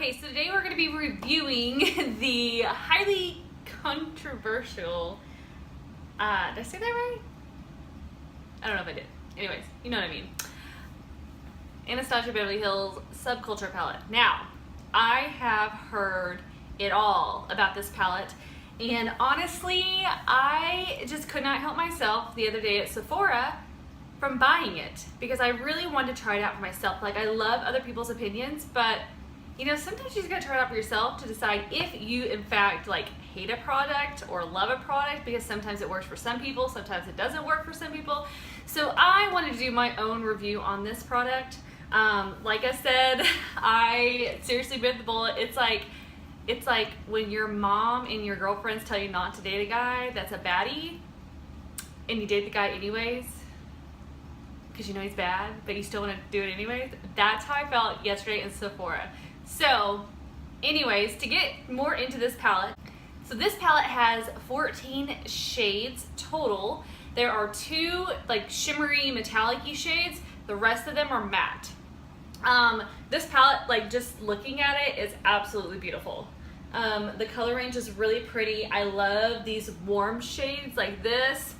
Okay, so today we're going to be reviewing the highly controversial, did I say that right? I don't know if I did. Anyways, you know what I mean. Anastasia Beverly Hills Subculture palette. Now, I have heard it all about this palette, and honestly, I just could not help myself the other day at Sephora from buying it because I really wanted to try it out for myself. Like, I love other people's opinions, but you know, sometimes you just gotta try it out for yourself to decide if you in fact like hate a product or love a product, because sometimes it works for some people, sometimes it doesn't work for some people. So I wanted to do my own review on this product. Like I said, I seriously bit the bullet. It's like when your mom and your girlfriends tell you not to date a guy that's a baddie, and you date the guy anyways because you know he's bad, but you still want to do it anyways. That's how I felt yesterday in Sephora. So anyways, to get more into this palette, so this palette has 14 shades total. There are 2 like shimmery metallic-y shades. The rest of them are matte. This palette, like just looking at it, is absolutely beautiful. The color range is really pretty. I love these warm shades like this.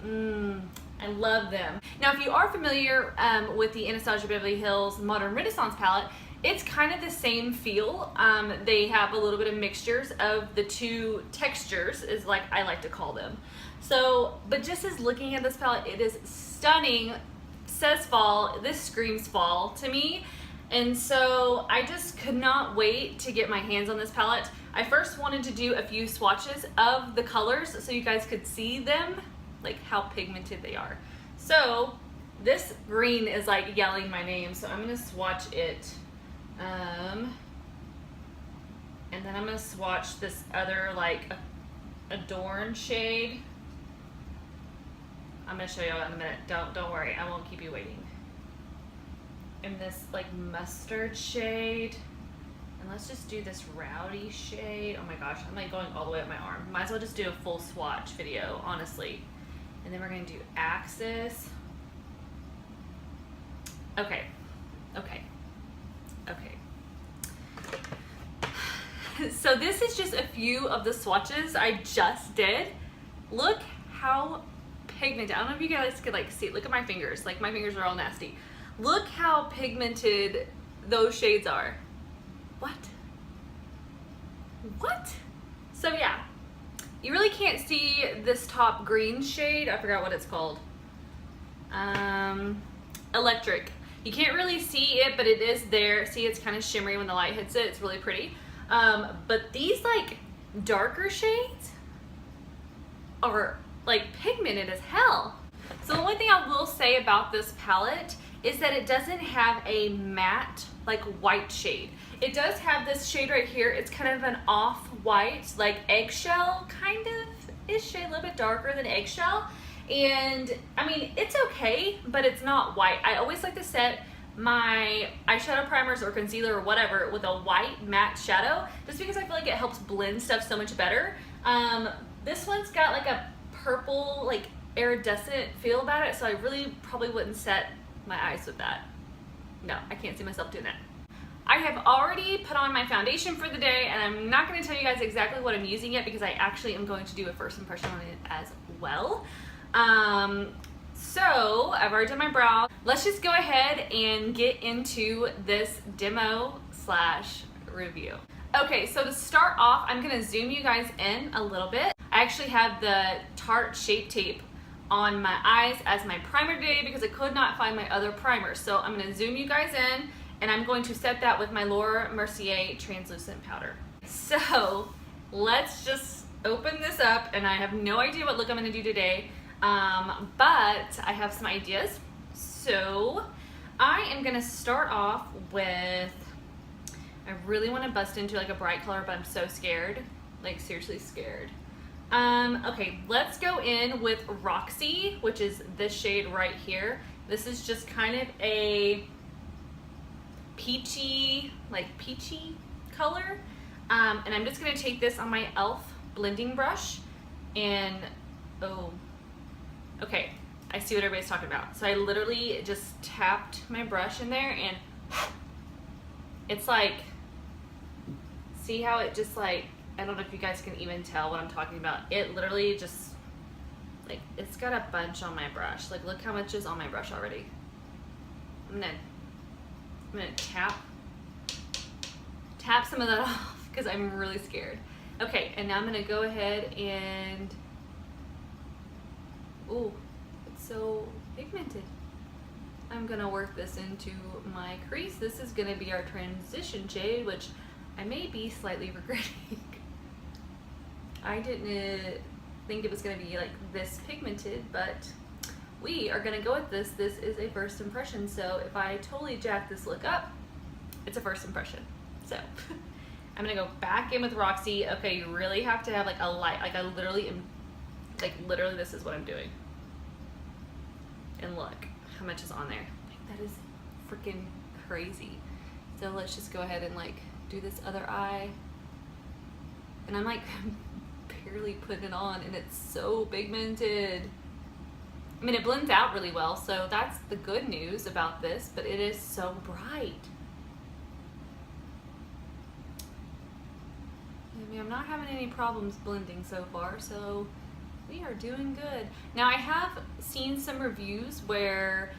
I love them. Now, if you are familiar with the Anastasia Beverly Hills Modern Renaissance palette, it's kind of the same feel. They have a little bit of mixtures of the 2 textures, is like I like to call them. So, but just as looking at this palette, it is stunning. Says fall. This screams fall to me. And so I just could not wait to get my hands on this palette. I first wanted to do a few swatches of the colors so you guys could see them, like how pigmented they are. So this green is like yelling my name, so I'm gonna swatch it. And then I'm gonna swatch this other like Adorn shade. I'm gonna show you in a minute. Don't worry, I won't keep you waiting. And this like mustard shade. And let's just do this rowdy shade. Oh my gosh, I'm like going all the way up my arm. Might as well just do a full swatch video, honestly. And then we're gonna do Axis. Okay. So this is just a few of the swatches I just did. Look how pigmented. I don't know if you guys could like see. Look at my fingers. Like my fingers are all nasty. Look how pigmented those shades are. What? So yeah, you really can't see this top green shade. I forgot what it's called. Electric. You can't really see it, but it is there. See, it's kind of shimmery when the light hits it. It's really pretty. But these like darker shades are like pigmented as hell. So the only thing I will say about this palette is that it doesn't have a matte like white shade. It does have this shade right here. It's kind of an off-white, like eggshell kind of ish shade, a little bit darker than eggshell. And I mean, it's okay, but it's not white. I always like to set my eyeshadow primers or concealer or whatever with a white matte shadow, just because I feel like it helps blend stuff so much better. This one's got like a purple, like iridescent feel about it, so I really probably wouldn't set my eyes with that. No, I can't see myself doing that. I have already put on my foundation for the day, and I'm not going to tell you guys exactly what I'm using yet because I actually am going to do a first impression on it as well. So I've already done my brow. Let's just go ahead and get into this demo slash review. Okay, so to start off, I'm going to zoom you guys in a little bit. I actually have the Tarte Shape Tape on my eyes as my primer today because I could not find my other primer. So I'm going to zoom you guys in, and I'm going to set that with my Laura Mercier translucent powder. So let's just open this up, and I have no idea what look I'm going to do today, but I have some ideas. So I am going to start off with, I really want to bust into like a bright color, but I'm so scared, like seriously scared. Okay, let's go in with Roxy, which is this shade right here. This is just kind of a peachy color. And I'm just gonna take this on my e.l.f. blending brush and, oh, okay, I see what everybody's talking about. So I literally just tapped my brush in there, and it's like See how it just like, I don't know if you guys can even tell what I'm talking about. It literally just, like, it's got a bunch on my brush. Like, look how much is on my brush already. I'm gonna tap some of that off because I'm really scared. Okay, and now I'm gonna go ahead and, ooh, it's so pigmented. I'm gonna work this into my crease. This is gonna be our transition shade, which I may be slightly regretting. I didn't think it was gonna be like this pigmented, but we are gonna go with this. This is a first impression, so if I totally jack this look up, it's a first impression. So I'm gonna go back in with Roxy. Okay, you really have to have like a light, like I literally am, like literally this is what I'm doing. And look how much is on there. Like, that is freaking crazy. So let's just go ahead and like do this other eye. And I'm like barely putting it on and it's so pigmented. I mean, it blends out really well, so that's the good news about this, but it is so bright. I mean, I'm not having any problems blending so far, so we are doing good. Now, I have seen some reviews where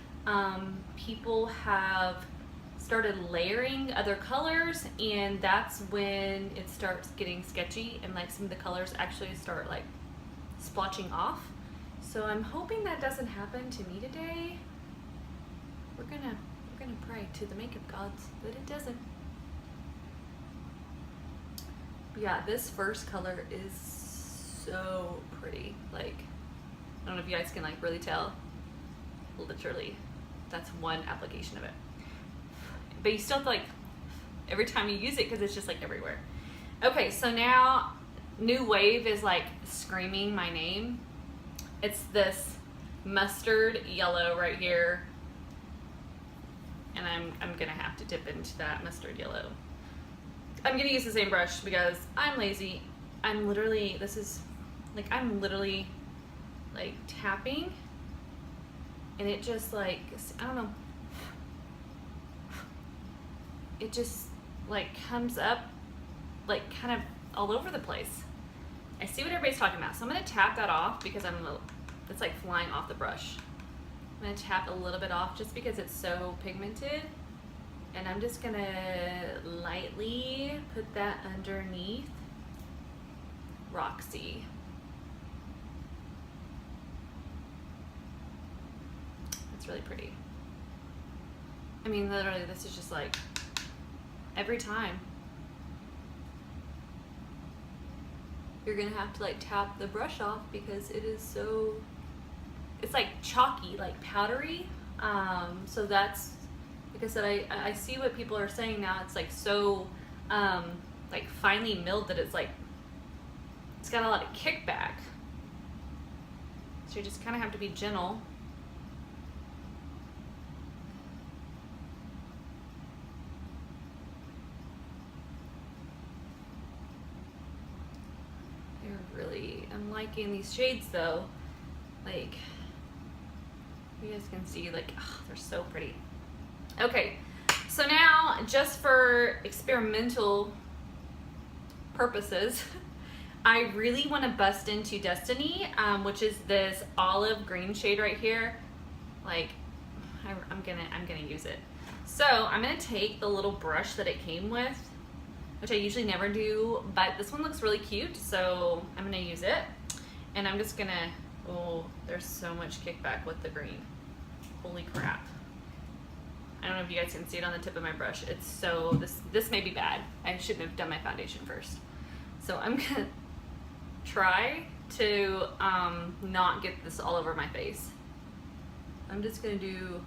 people have started layering other colors, and that's when it starts getting sketchy and like some of the colors actually start like splotching off. So I'm hoping that doesn't happen to me today. We're gonna pray to the makeup gods that it doesn't. But yeah, this first color is so pretty. Like, I don't know if you guys can like really tell. Literally, that's one application of it. But you still have to like, every time you use it because it's just like everywhere. Okay, so now New Wave is like screaming my name. It's this mustard yellow right here. And I'm gonna have to dip into that mustard yellow. I'm gonna use the same brush because I'm lazy. I'm literally like tapping and it just like, I don't know. It just like comes up like kind of all over the place. I see what everybody's talking about. So I'm gonna tap that off because it's like flying off the brush. I'm gonna tap a little bit off just because it's so pigmented. And I'm just gonna lightly put that underneath Roxy. It's really pretty. I mean, literally, this is just like every time. You're gonna have to like tap the brush off because it is so, it's like chalky, like powdery. So that's, like I said, I see what people are saying now. It's like so like finely milled that it's like, it's got a lot of kickback. So you just kind of have to be gentle. I'm liking these shades though. Like, you guys can see, like, oh, they're so pretty. Okay, so now just for experimental purposes, I really want to bust into Destiny, which is this olive green shade right here. Like, I'm gonna use it. So I'm gonna take the little brush that it came with, which I usually never do, but this one looks really cute, so I'm gonna use it. And I'm just gonna, oh, there's so much kickback with the green. Holy crap. I don't know if you guys can see it on the tip of my brush. It's so, this may be bad. I shouldn't have done my foundation first. So I'm gonna try to not get this all over my face. I'm just gonna do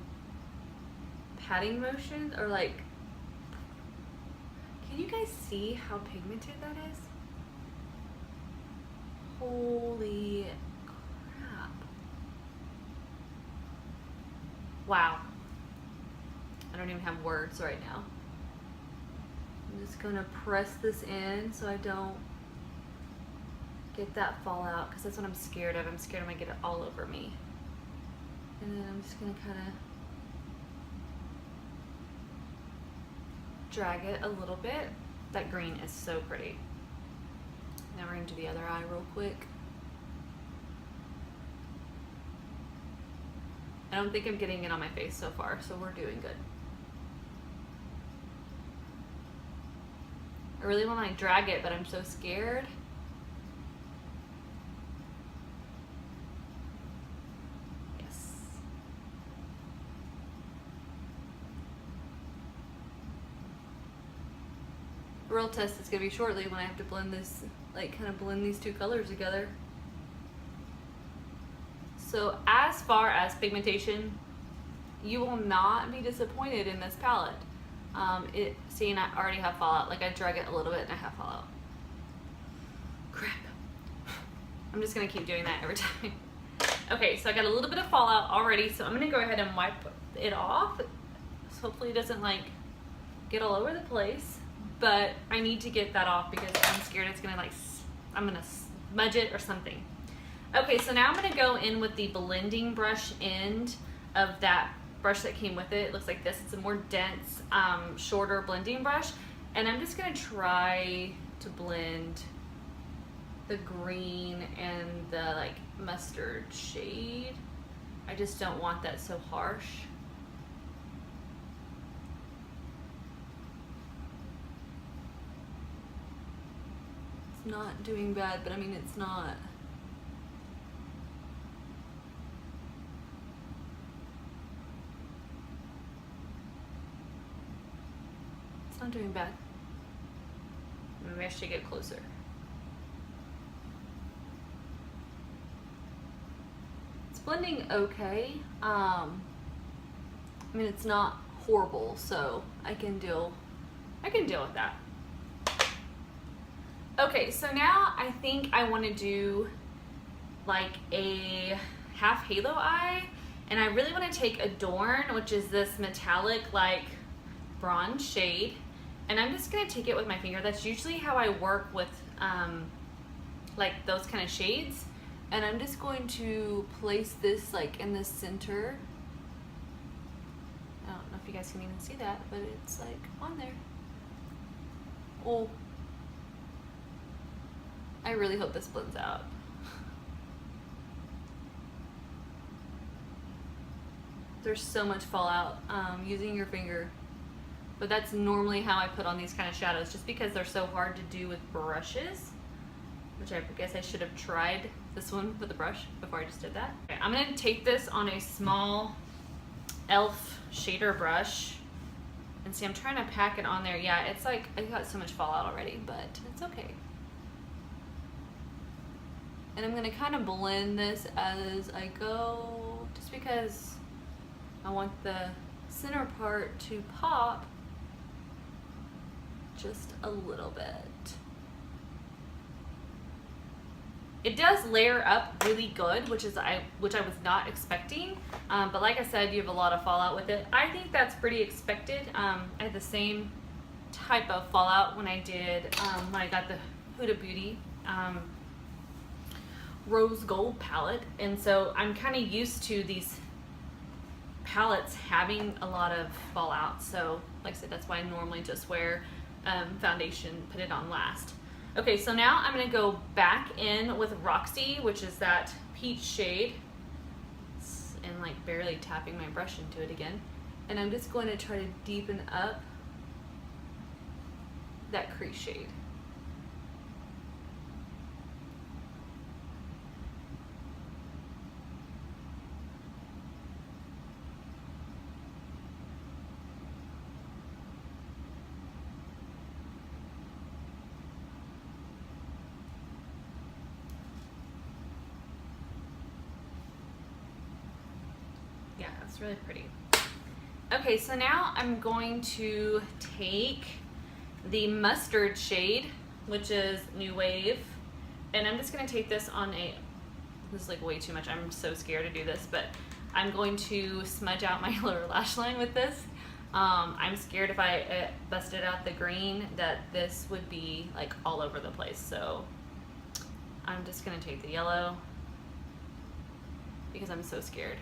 patting motion or like, can you guys see how pigmented that is? Holy crap. Wow. I don't even have words right now. I'm just gonna press this in so I don't get that fallout, because that's what I'm scared of. I'm scared I'm gonna get it all over me. And then I'm just gonna kind of drag it a little bit. That green is so pretty. Now we're gonna do the other eye real quick. I don't think I'm getting it on my face so far, so we're doing good. I really want to like drag it, but I'm so scared. Yes. The real test is gonna be shortly when I have to blend this, like kind of blend these two colors together. So as far as pigmentation, you will not be disappointed in this palette. See, and I already have fallout. Like I drag it a little bit and I have fallout. Crap. I'm just gonna keep doing that every time. Okay, so I got a little bit of fallout already, so I'm gonna go ahead and wipe it off. So hopefully it doesn't like get all over the place, but I need to get that off because I'm scared it's gonna like, I'm gonna smudge it or something. Okay, so now I'm gonna go in with the blending brush end of that brush that came with it. It looks like this. It's a more dense, shorter blending brush. And I'm just gonna try to blend the green and the like mustard shade. I just don't want that so harsh. It's not doing bad, but I mean, it's not. Not doing bad. Maybe I should get closer. It's blending okay. I mean, it's not horrible, so I can deal with that. Okay, so now I think I want to do like a half halo eye, and I really want to take Adorn, which is this metallic like bronze shade. And I'm just gonna take it with my finger. That's usually how I work with like those kind of shades. And I'm just going to place this like in the center. I don't know if you guys can even see that, but it's like on there. Oh, I really hope this blends out. There's so much fallout using your finger. But that's normally how I put on these kind of shadows, just because they're so hard to do with brushes, which I guess I should have tried this one with a brush before I just did that. Okay, I'm gonna take this on a small e.l.f. shader brush, and see, I'm trying to pack it on there. Yeah, it's like, I got so much fallout already, but it's okay. And I'm gonna kind of blend this as I go, just because I want the center part to pop just a little bit. It does layer up really good, which I was not expecting. But like I said, you have a lot of fallout with it. I think that's pretty expected. I had the same type of fallout when I did when I got the Huda Beauty rose gold palette, and so I'm kind of used to these palettes having a lot of fallout. So like I said, that's why I normally just wear foundation, put it on last. Okay, so now I'm gonna go back in with Roxy, which is that peach shade, and like barely tapping my brush into it again. And I'm just going to try to deepen up that crease shade. Yeah, that's really pretty. Okay, so now I'm going to take the mustard shade, which is New Wave, and I'm just gonna take this on a, this is like way too much, I'm so scared to do this, but I'm going to smudge out my lower lash line with this. I'm scared if I busted out the green that this would be like all over the place, so I'm just gonna take the yellow because I'm so scared.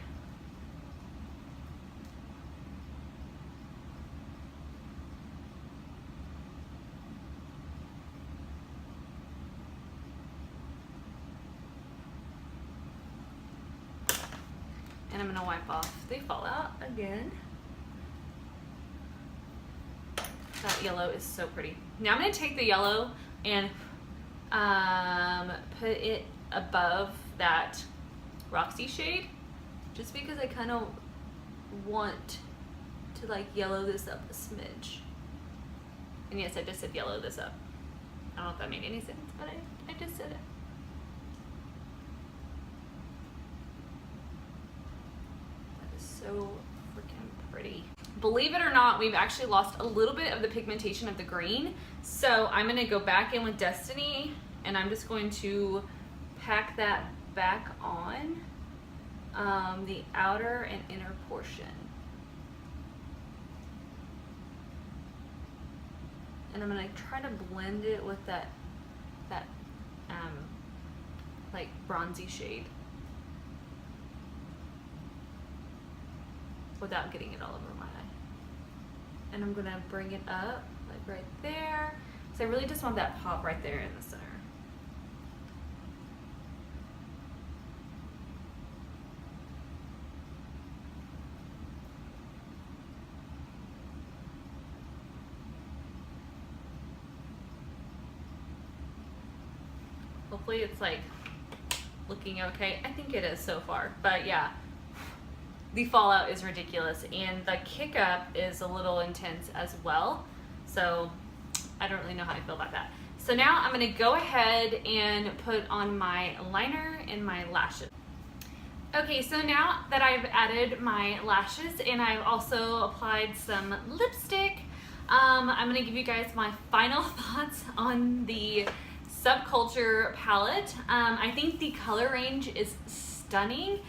And I'm gonna wipe off the fallout again. That yellow is so pretty. Now I'm gonna take the yellow and put it above that Roxy shade, just because I kind of want to like yellow this up a smidge. And yes, I just said yellow this up. I don't know if that made any sense, but I just said it. That is so freaking pretty. Believe it or not, we've actually lost a little bit of the pigmentation of the green. So I'm gonna go back in with Destiny and I'm just going to pack that back on the outer and inner portion. And I'm gonna try to blend it with that like bronzy shade without getting it all over my eye. And I'm gonna bring it up like right there. So I really just want that pop right there in the center. Hopefully it's like looking okay. I think it is so far, but yeah, the fallout is ridiculous and the kick up is a little intense as well. So I don't really know how I feel about that. So now I'm gonna go ahead and put on my liner and my lashes. Okay, so now that I've added my lashes and I've also applied some lipstick, I'm gonna give you guys my final thoughts on the Subculture palette. I think the color range is stunning.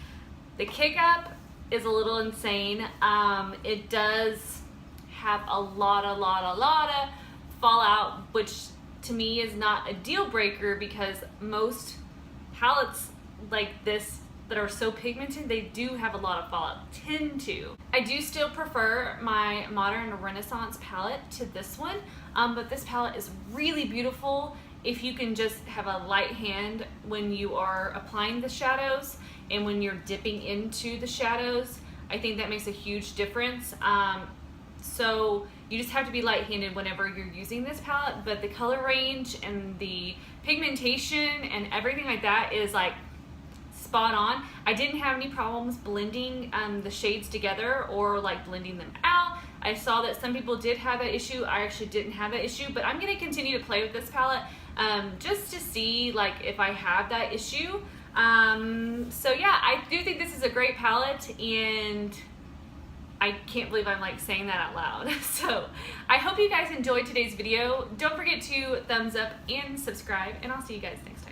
The kick up is a little insane. It does have a lot of fallout, which to me is not a deal breaker because most palettes like this that are so pigmented, they do have a lot of fallout, tend to. I do still prefer my Modern Renaissance palette to this one, but this palette is really beautiful if you can just have a light hand when you are applying the shadows and when you're dipping into the shadows. I think that makes a huge difference. So you just have to be light-handed whenever you're using this palette, but the color range and the pigmentation and everything like that is like spot on. I didn't have any problems blending the shades together or like blending them out. I saw that some people did have that issue. I actually didn't have that issue, but I'm gonna continue to play with this palette just to see like if I have that issue. So yeah, I do think this is a great palette and I can't believe I'm like saying that out loud. So I hope you guys enjoyed today's video. Don't forget to thumbs up and subscribe, and I'll see you guys next time.